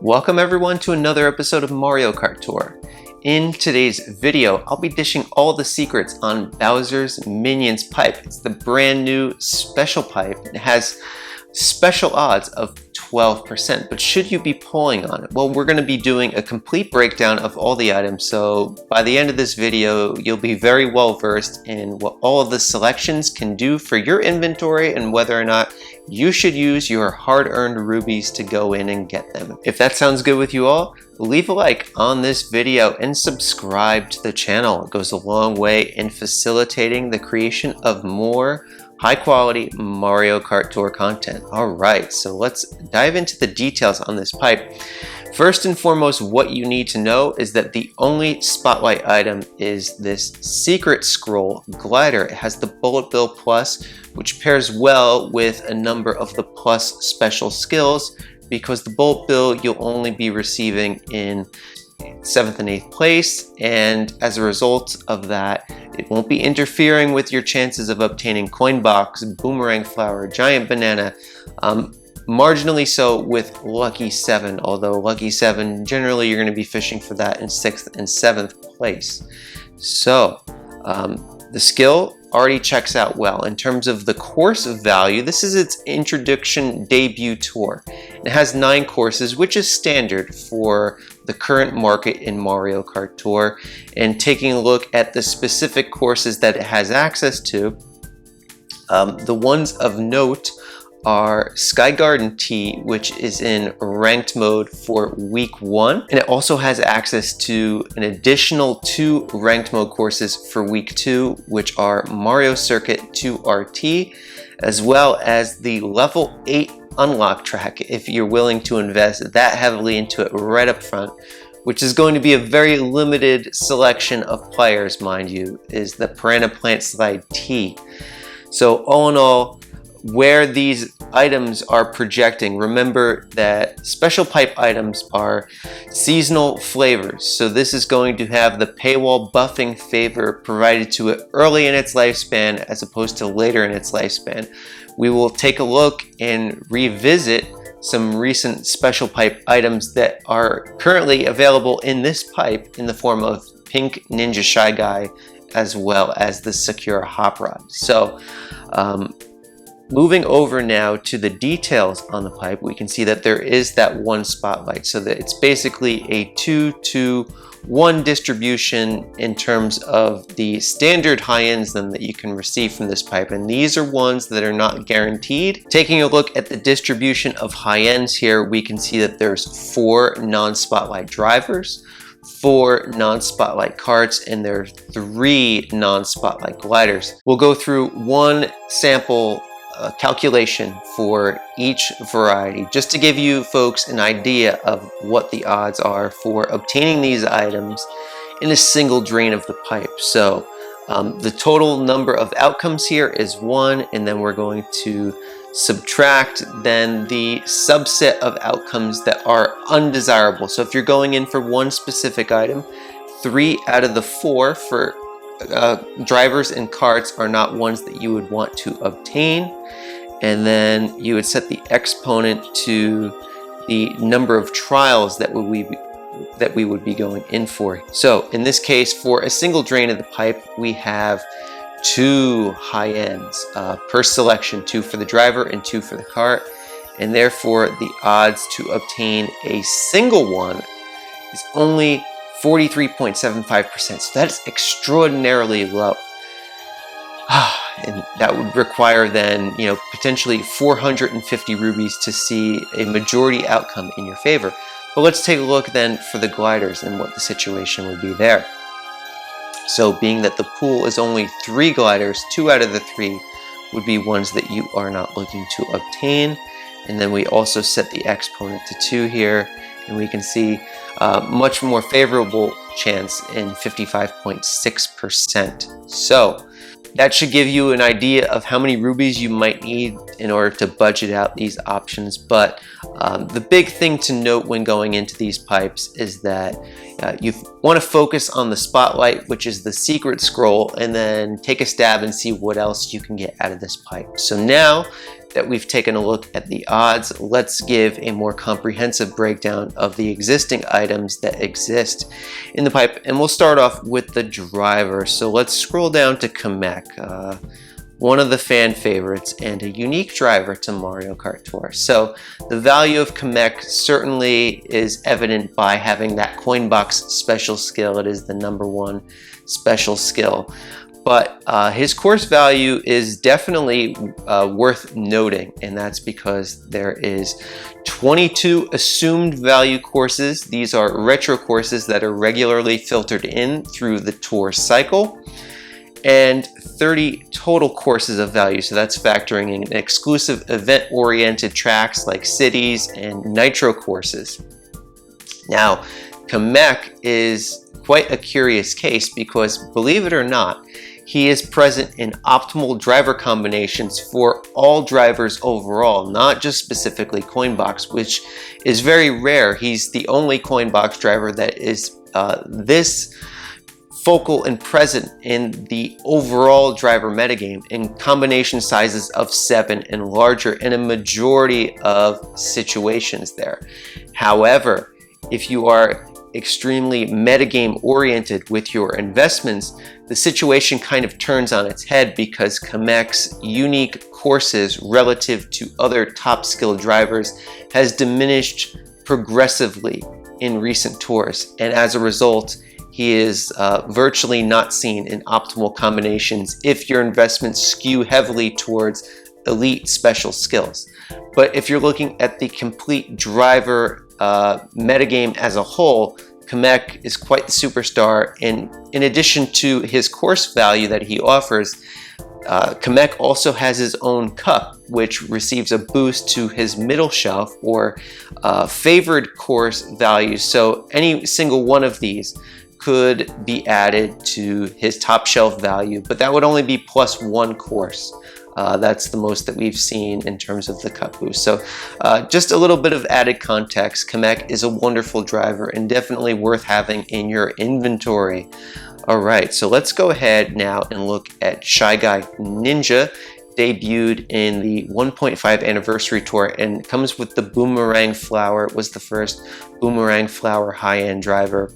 Welcome everyone to another episode of Mario Kart Tour. In today's video, I'll be dishing all the secrets on Bowser's Minions pipe. It's the brand new special pipe. It has special odds of 12%, but should you be pulling on it? Well, we're going to be doing a complete breakdown of all the items, so by the end of this video, you'll be very well versed in what all of the selections can do for your inventory and whether or not you should use your hard-earned rubies to go in and get them. If that sounds good with you all, leave a like on this video and subscribe to the channel. It goes a long way in facilitating the creation of more high-quality Mario Kart Tour content. All right, so let's dive into the details on this pipe. First and foremost, what you need to know is that the only spotlight item is this secret scroll glider. It has the Bullet Bill Plus, which pairs well with a number of the Plus special skills, because the Bullet Bill you'll only be receiving in 7th and 8th place, and as a result of that, it won't be interfering with your chances of obtaining Coin Box, Boomerang Flower, Giant Banana, marginally so with Lucky 7, although Lucky 7, generally you're going to be fishing for that in 6th and 7th place. So, the skill already checks out well. In terms of the course value, this is its introduction debut tour. It has 9 courses, which is standard for the current market in Mario Kart Tour. And taking a look at the specific courses that it has access to, the ones of note are Sky Garden T, which is in ranked mode for week 1, and it also has access to an additional 2 ranked mode courses for week 2, which are Mario Circuit 2 RT, as well as the level 8 unlock track if you're willing to invest that heavily into it right up front, which is going to be a very limited selection of players, mind you, is the Piranha Plant Slide T. So all in all, where these items are projecting, remember that special pipe items are seasonal flavors, so this is going to have the paywall buffing favor provided to it early in its lifespan as opposed to later in its lifespan. We will take a look and revisit some recent special pipe items that are currently available in this pipe in the form of Pink Ninja Shy Guy as well as the Secure Hop Rod. So moving over now to the details on the pipe, we can see that there is that one spotlight, so that it's basically a 2-to-1 distribution in terms of the standard high-ends that you can receive from this pipe, and these are ones that are not guaranteed. Taking a look at the distribution of high-ends here, we can see that there's 4 non-spotlight drivers, 4 non-spotlight carts, and there are 3 non-spotlight gliders. We'll go through one sample calculation for each variety, just to give you folks an idea of what the odds are for obtaining these items in a single drain of the pipe. So the total number of outcomes here is 1, and then we're going to subtract then the subset of outcomes that are undesirable. So if you're going in for one specific item, 3 out of the 4 for drivers and carts are not ones that you would want to obtain, and then you would set the exponent to the number of trials that we would be going in for. So in this case, for a single drain of the pipe, we have 2 high ends per selection, 2 for the driver and 2 for the cart, and therefore the odds to obtain a single one is only 43.75%, so that's extraordinarily low. And that would require then, potentially 450 rubies to see a majority outcome in your favor. But let's take a look then for the gliders and what the situation would be there. So being that the pool is only 3 gliders, 2 out of the 3 would be ones that you are not looking to obtain. And then we also set the exponent to 2 here, and we can see much more favorable chance in 55.6%. So that should give you an idea of how many rubies you might need in order to budget out these options. But the big thing to note when going into these pipes is that you want to focus on the spotlight, which is the secret scroll, and then take a stab and see what else you can get out of this pipe. So now that we've taken a look at the odds, let's give a more comprehensive breakdown of the existing items that exist in the pipe. And we'll start off with the driver. So let's scroll down to Kamek, one of the fan favorites and a unique driver to Mario Kart Tour. So the value of Kamek certainly is evident by having that coin box special skill. It is the #1 special skill. But his course value is definitely worth noting, and that's because there is 22 assumed value courses. These are retro courses that are regularly filtered in through the tour cycle, and 30 total courses of value. So that's factoring in exclusive event-oriented tracks like cities and nitro courses. Now, Kamek is quite a curious case because, believe it or not, he is present in optimal driver combinations for all drivers overall, not just specifically Coinbox, which is very rare. He's the only Coinbox driver that is this focal and present in the overall driver metagame in combination sizes of 7 and larger in a majority of situations there. However, if you are extremely metagame oriented with your investments, the situation kind of turns on its head because Kamek's unique courses relative to other top skill drivers has diminished progressively in recent tours, and as a result he is virtually not seen in optimal combinations if your investments skew heavily towards elite special skills. But if you're looking at the complete driver metagame as a whole, Kamek is quite the superstar, and in addition to his course value that he offers, Kamek also has his own cup, which receives a boost to his middle shelf or favored course values. So any single one of these could be added to his top shelf value, but that would only be +1 course. That's the most that we've seen in terms of the cup boost. So just a little bit of added context, Kamek is a wonderful driver and definitely worth having in your inventory. All right, so let's go ahead now and look at Shy Guy Ninja. Debuted in the 1.5 anniversary tour and comes with the Boomerang Flower. It was the first Boomerang Flower high-end driver.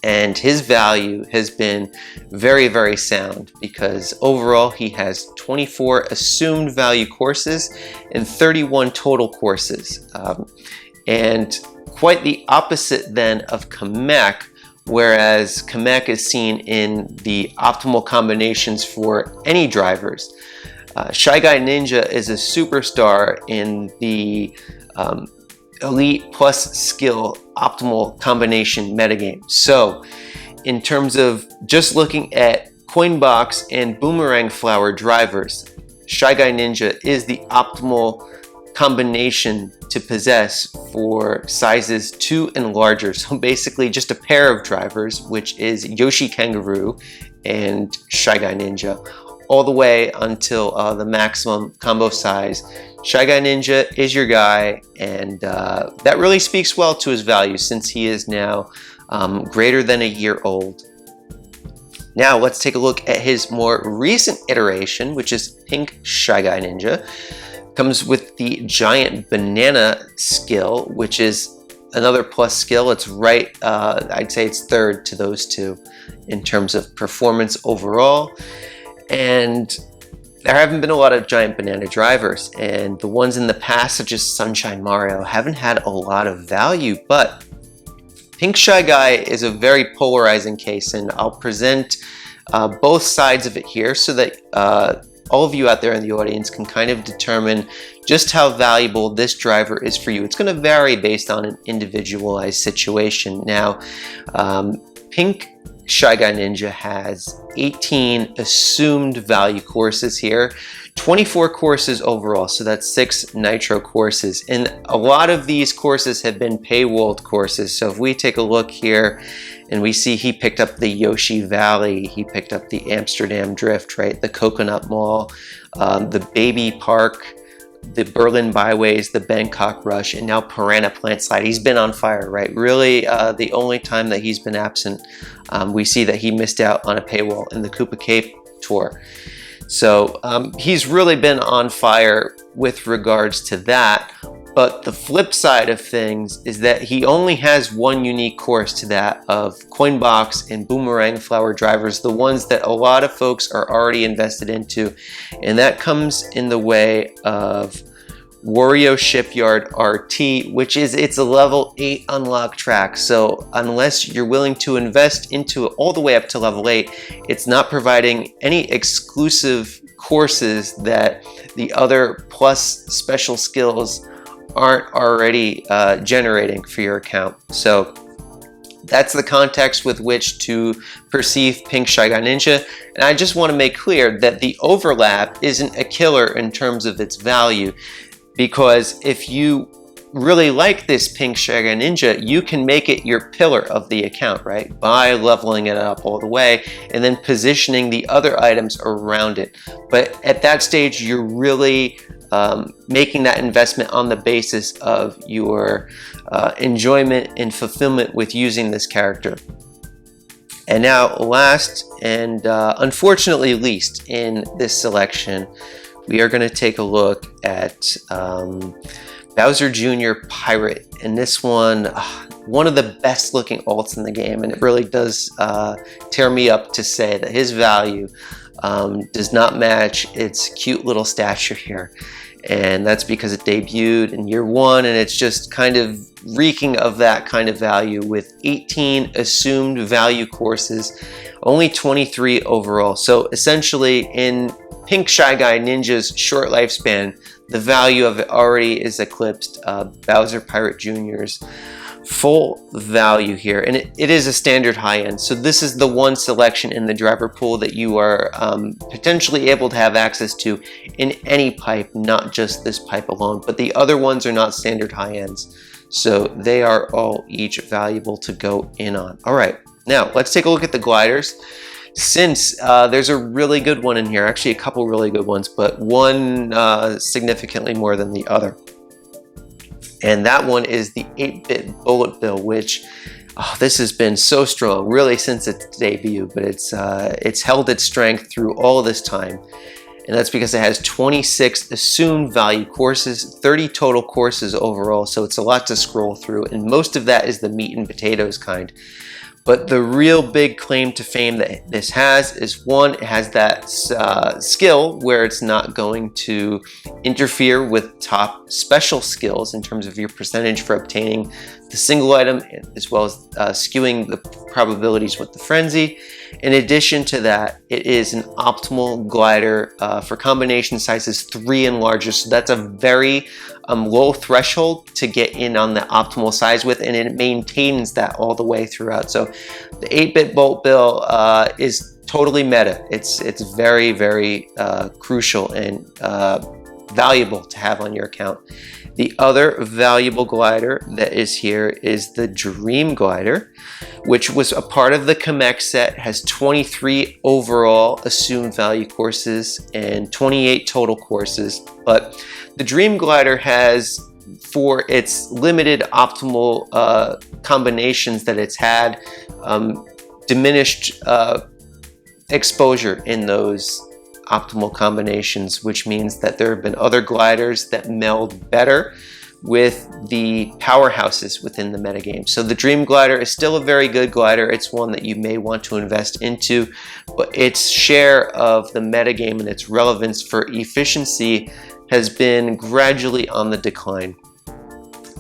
And his value has been very, very sound because overall he has 24 assumed value courses and 31 total courses. And quite the opposite then of Kamek, whereas Kamek is seen in the optimal combinations for any drivers. Shy Guy Ninja is a superstar in the elite plus skill optimal combination metagame. So in terms of just looking at Coinbox and Boomerang Flower drivers, Shy Guy Ninja is the optimal combination to possess for sizes 2 and larger. So basically just a pair of drivers, which is Yoshi Kangaroo and Shy Guy Ninja, all the way until the maximum combo size. Shy Guy Ninja is your guy, and that really speaks well to his value since he is now greater than a year old. Now let's take a look at his more recent iteration, which is Pink Shy Guy Ninja. Comes with the Giant Banana skill, which is another plus skill. It's right, I'd say it's third to those two in terms of performance overall. And there haven't been a lot of Giant Banana drivers, and the ones in the past, such as Sunshine Mario, haven't had a lot of value. But Pink Shy Guy is a very polarizing case, and I'll present both sides of it here so that all of you out there in the audience can kind of determine just how valuable this driver is for you. It's going to vary based on an individualized situation. Now, Pink Shy Guy Ninja has 18 assumed value courses here, 24 courses overall, so that's 6 nitro courses, and a lot of these courses have been paywalled courses. So if we take a look here and we see he picked up the Yoshi Valley, he picked up the Amsterdam Drift, right, the Coconut Mall, the Baby Park, the Berlin Byways, the Bangkok Rush, and now Piranha Plant Slide. He's been on fire, right? Really, the only time that he's been absent, we see that he missed out on a paywall in the Koopa Cape Tour. So he's really been on fire with regards to that. But the flip side of things is that he only has one unique course to that of Coinbox and Boomerang Flower drivers, the ones that a lot of folks are already invested into. And that comes in the way of Wario Shipyard RT, which is its a level 8 unlock track. So unless you're willing to invest into it all the way up to level 8, it's not providing any exclusive courses that the other plus special skills aren't already generating for your account. So that's the context with which to perceive Pink Shy Guy Ninja. And I just want to make clear that the overlap isn't a killer in terms of its value, because if you really like this Pink Shy Guy Ninja, you can make it your pillar of the account, right? By leveling it up all the way and then positioning the other items around it. But at that stage, you're really making that investment on the basis of your enjoyment and fulfillment with using this character. And now last and unfortunately least in this selection, we are going to take a look at Bowser Jr. Pirate. And this one of the best looking alts in the game, and it really does tear me up to say that his value does not match its cute little stature here. And that's because it debuted in year 1, and it's just kind of reeking of that kind of value with 18 assumed value courses, only 23 overall. So essentially in Pink Shy Guy Ninja's short lifespan, the value of it already is eclipsed Bowser Pirate Jr.'s full value here, and it is a standard high-end. So this is the one selection in the driver pool that you are potentially able to have access to in any pipe, not just this pipe alone, but the other ones are not standard high-ends, so they are all each valuable to go in on. All right, now let's take a look at the gliders. Since there's a really good one in here, actually a couple really good ones, but one significantly more than the other. And that one is the 8-bit Bullet Bill, which this has been so strong really since its debut, but it's held its strength through all this time. And that's because it has 26 assumed value courses, 30 total courses overall, so it's a lot to scroll through, and most of that is the meat and potatoes kind. But the real big claim to fame that this has is, one, it has that skill where it's not going to interfere with top special skills in terms of your percentage for obtaining the single item, as well as skewing the probabilities with the frenzy. In addition to that, it is an optimal glider for combination sizes 3 and larger. So that's a very low threshold to get in on the optimal size with, and it maintains that all the way throughout. So the 8-bit Bolt Bill is totally meta. It's very, very crucial and valuable to have on your account. The other valuable glider that is here is the Dream Glider, which was a part of the Kamek set, has 23 overall assumed value courses and 28 total courses. But the Dream Glider has, for its limited optimal combinations that it's had, diminished exposure in those optimal combinations, which means that there have been other gliders that meld better with the powerhouses within the metagame. So the Dream Glider is still a very good glider. It's one that you may want to invest into, but its share of the metagame and its relevance for efficiency has been gradually on the decline.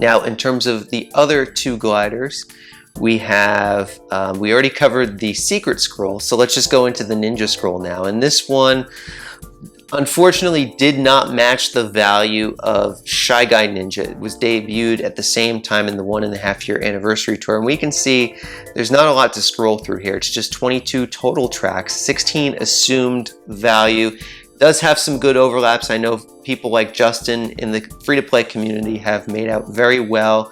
Now, in terms of the other two gliders, we have, we already covered the Secret Scroll, so let's just go into the Ninja Scroll now. And this one, unfortunately, did not match the value of Shy Guy Ninja. It was debuted at the same time in the 1.5-year anniversary tour, and we can see there's not a lot to scroll through here. It's just 22 total tracks, 16 assumed value. It does have some good overlaps. I know people like Justin in the free-to-play community have made out very well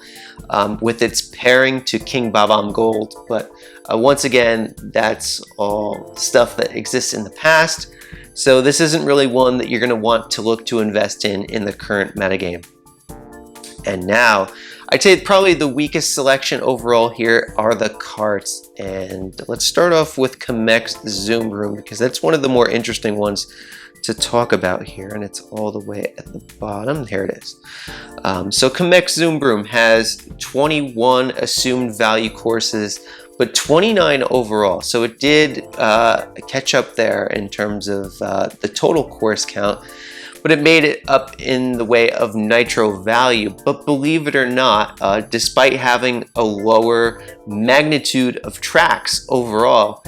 with its pairing to King Babam Gold, but once again, that's all stuff that exists in the past, so this isn't really one that you're going to want to look to invest in the current metagame. And now, I'd say probably the weakest selection overall here are the carts, and let's start off with Kamek's Zoom Room, because that's one of the more interesting ones to talk about here, and it's all the way at the bottom. Here it is. So Kamek Zoom Broom has 21 assumed value courses, but 29 overall. So it did catch up there in terms of the total course count, but it made it up in the way of nitro value. But believe it or not, despite having a lower magnitude of tracks overall,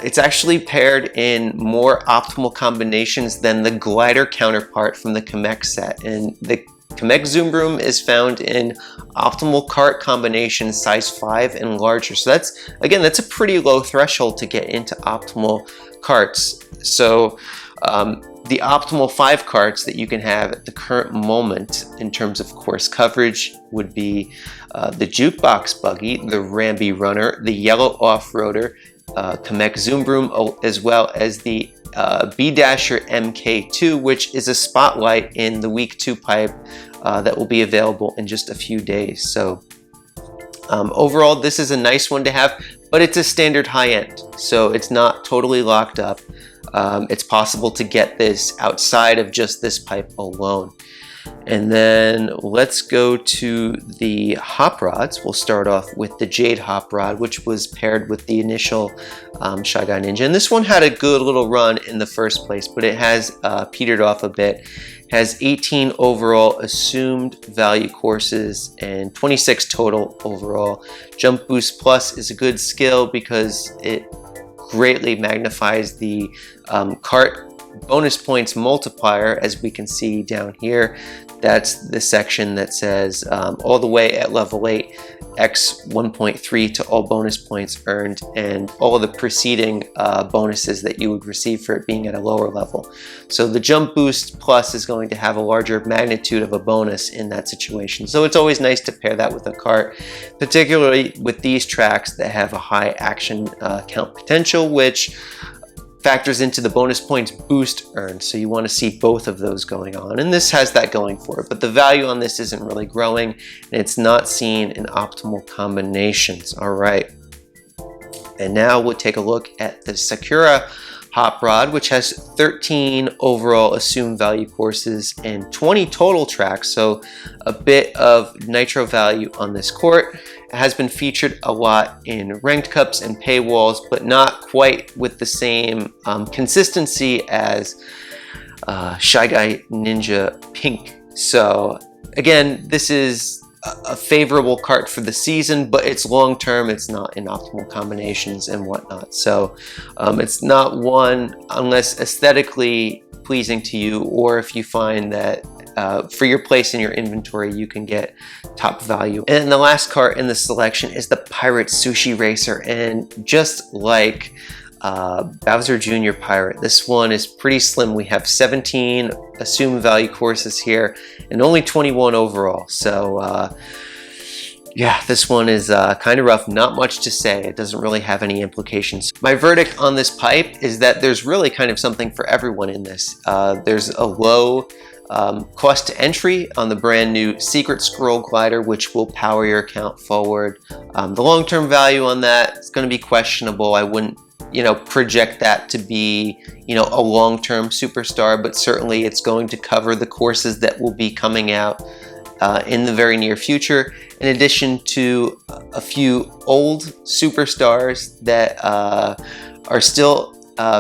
it's actually paired in more optimal combinations than the glider counterpart from the Kamek set. And the Kamek Zoom Broom is found in optimal cart combinations size 5 and larger. So that's, again, that's a pretty low threshold to get into optimal carts. So the optimal 5 carts that you can have at the current moment in terms of course coverage would be the Jukebox Buggy, the Ramby Runner, the Yellow Off-Roader, Kamek Zoom Broom, as well as the B-Dasher MK2, which is a spotlight in the week 2 pipe that will be available in just a few days. So overall, this is a nice one to have, but it's a standard high end, so it's not totally locked up. It's possible to get this outside of just this pipe alone. And then let's go to the hop rods. We'll start off with the Jade hop rod, which was paired with the initial Shy Guy Ninja. And this one had a good little run in the first place, but it has petered off a bit. It has 18 overall assumed value courses and 26 total overall. Jump Boost Plus is a good skill because it greatly magnifies the cart bonus points multiplier, as we can see down here. That's the section that says all the way at level 8, x 1.3 to all bonus points earned, and all of the preceding bonuses that you would receive for it being at a lower level. So the Jump Boost Plus is going to have a larger magnitude of a bonus in that situation. So it's always nice to pair that with a cart, particularly with these tracks that have a high action count potential, which factors into the bonus points boost earned. So you want to see both of those going on, and this has that going for it, but the value on this isn't really growing, and it's not seen in optimal combinations. All right, and now we'll take a look at the Sakura hop rod, which has 13 overall assumed value courses and 20 total tracks, so a bit of nitro value on this court. It has been featured a lot in ranked cups and paywalls, but not quite with the same consistency as Shy Guy Ninja Pink. So again, this is a favorable cart for the season, but it's long term, it's not in optimal combinations and whatnot. So it's not one unless aesthetically pleasing to you, or if you find that for your place in your inventory you can get top value. And the last cart in the selection is the Pirate Sushi Racer, and just like Bowser Jr. Pirate, this one is pretty slim. We have 17 assumed value courses here and only 21 overall. So yeah, this one is kind of rough. Not much to say. It doesn't really have any implications. My verdict on this pipe is that there's really kind of something for everyone in this. There's a low cost to entry on the brand new Secret Scroll Glider, which will power your account forward. The long-term value on that is going to be questionable. I wouldn't project that to be, a long-term superstar, but certainly it's going to cover the courses that will be coming out in the very near future, in addition to a few old superstars that are still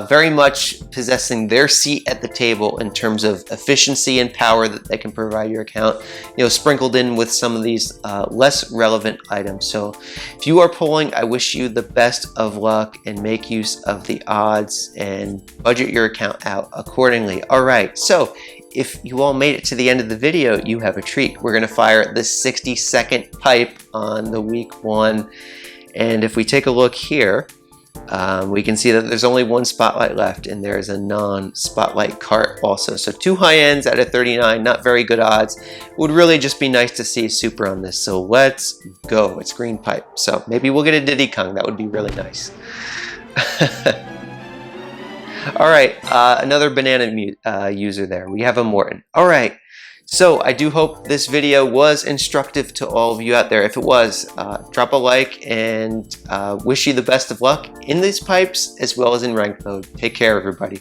very much possessing their seat at the table in terms of efficiency and power that they can provide your account, sprinkled in with some of these less relevant items. So if you are pulling, I wish you the best of luck and make use of the odds and budget your account out accordingly. All right, so if you all made it to the end of the video, you have a treat. We're going to fire the 60-second pipe on the week 1, and if we take a look here, we can see that there's only one spotlight left, and there's a non-spotlight cart also. So 2 high ends out of 39, not very good odds. Would really just be nice to see a super on this. So let's go. It's green pipe. So maybe we'll get a Diddy Kong. That would be really nice. All right, another banana user there. We have a Morton. All right. So I do hope this video was instructive to all of you out there. If it was, drop a like, and wish you the best of luck in these pipes as well as in ranked mode. Take care, everybody.